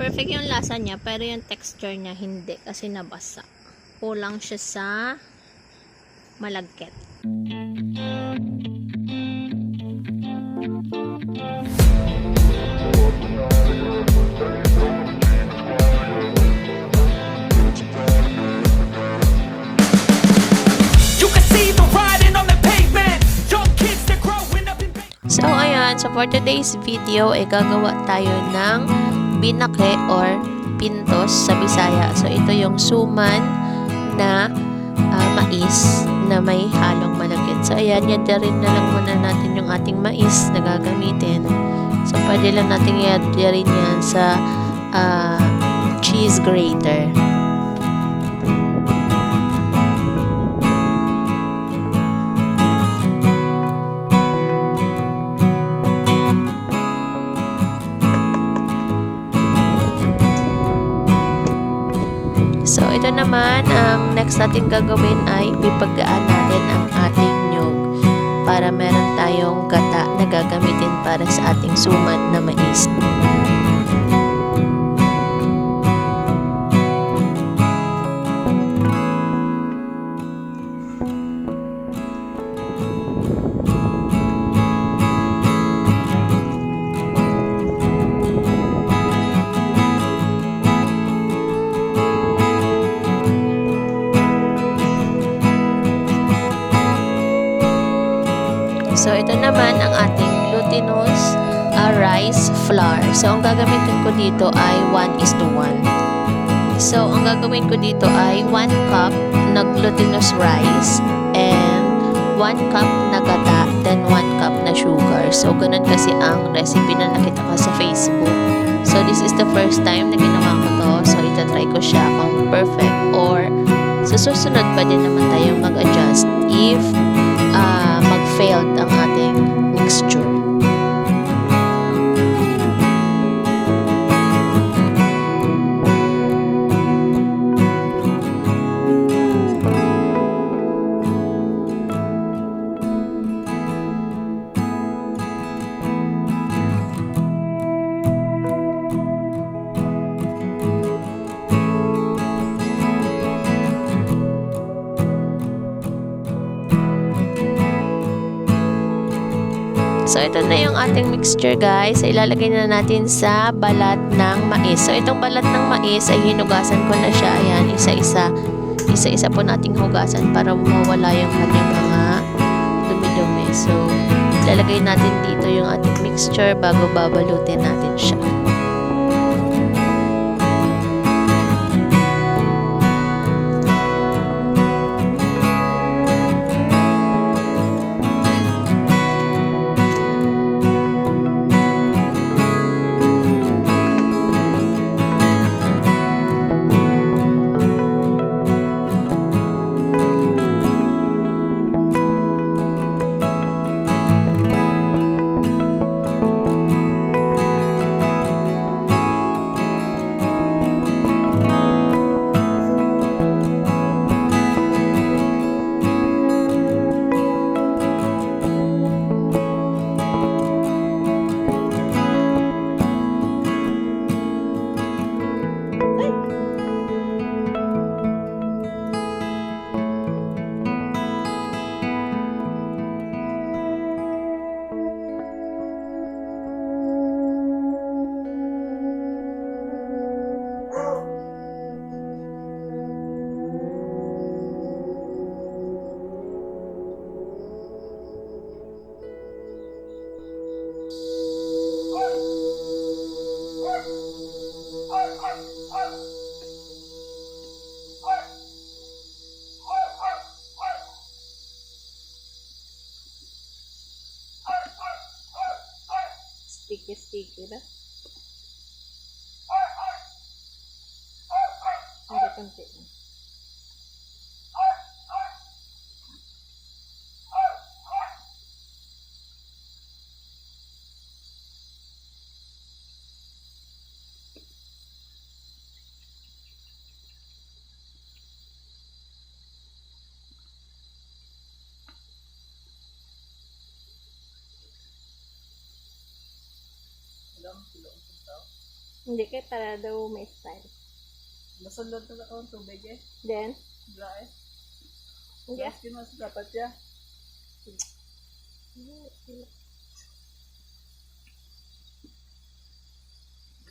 perfect yung lasa niya, pero yung texture niya hindi kasi nabasa. Kulang siya sa malagkit. So, ayan. So, for today's video, ay gagawa tayo ng binake or pintos sa Bisaya. So, ito yung suman na mais na may halong malagkit. So, ayan. Yan rin na lang muna natin yung ating mais na gagamitin. So, pwede lang natin rin yan sa cheese grater. So, ito naman, ang next natin gagawin ay pipaggaan natin ang ating nyug para meron tayong gata na gagamitin para sa ating suman na mais. So, ito naman ang ating glutinous rice flour. So, ang gagamitin ko dito ay 1:1. So, ang gagawin ko dito ay 1 cup na glutinous rice and 1 cup na gata, then 1 cup na sugar. So, ganun kasi ang recipe na nakita ko sa Facebook. So, this is the first time na ginawa ko to. So, itatry ko siya kung perfect or sa susunod pa din naman tayong mag-adjust if mag-failed ang ating mixture. So, ito na yung ating mixture, guys. So, ilalagay na natin sa balat ng mais. So, itong balat ng mais ay hinugasan ko na siya. Ayan, isa-isa. Isa-isa po nating hugasan para mawala yung kanyang mga dumi-dumi. So, ilalagay natin dito yung ating mixture bago babalutin natin siya. Sticky ba? Hindi konti na. Hindi kay para daw may style. Masunod na ako ang tubig eh. Then, Dry. hindi ah. Mas dapat ya.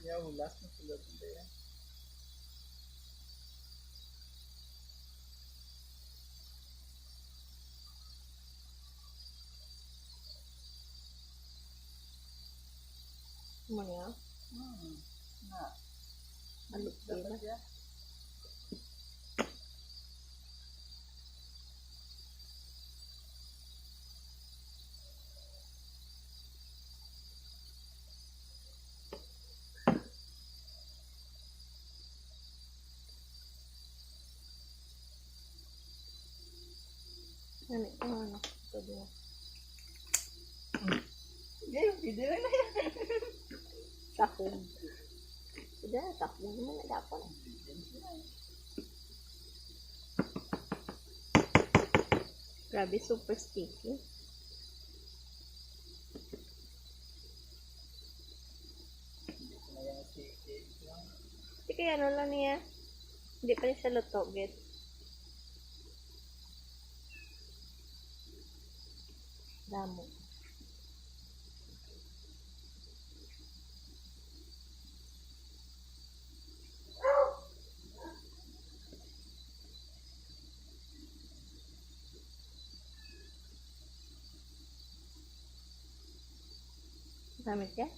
Ya, hulas na sulod na yan. Ano niya? Na. Alok Dapat din. ya. Ano ito ano? Ito din. Hindi na yan. Takog. Sudah, takog naman na dapat. Grabe, super sticky. Hindi kaya ano lang niya. Hindi pa rin siya luto, get. Damo. Gamit ya?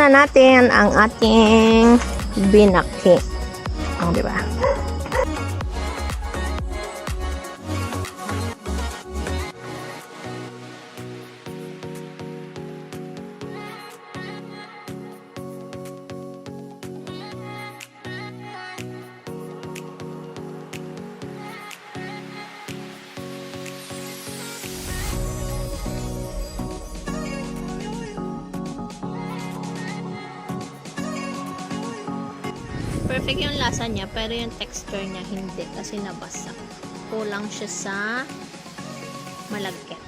Na natin ang ating binaki. Oh, di ba? Perfect yung lasa niya, pero yung texture niya hindi kasi nabasa. Kulang siya sa malagkit.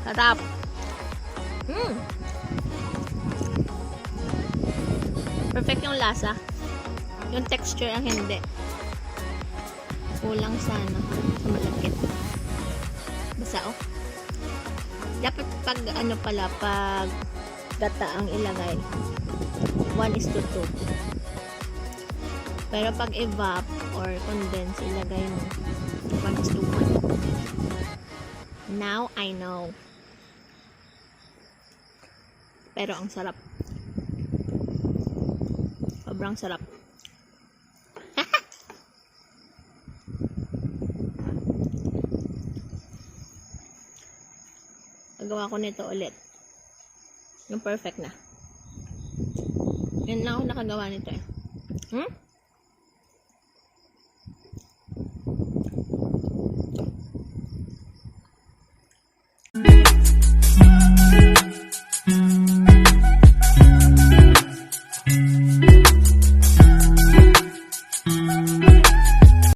Harap! Perfect yung lasa. Yung texture ang hindi. Kulang sana sa malagkit. Basa oh. Dapat pag ano pala, pag gata ang ilagay 1:2. Pero pag evap or condense ilagay mo 1:1. Now I know. Pero ang sarap. Sobrang sarap. Gagawa ko nito ulit. Yung perfect na. Yan lang ako nakagawa nito eh.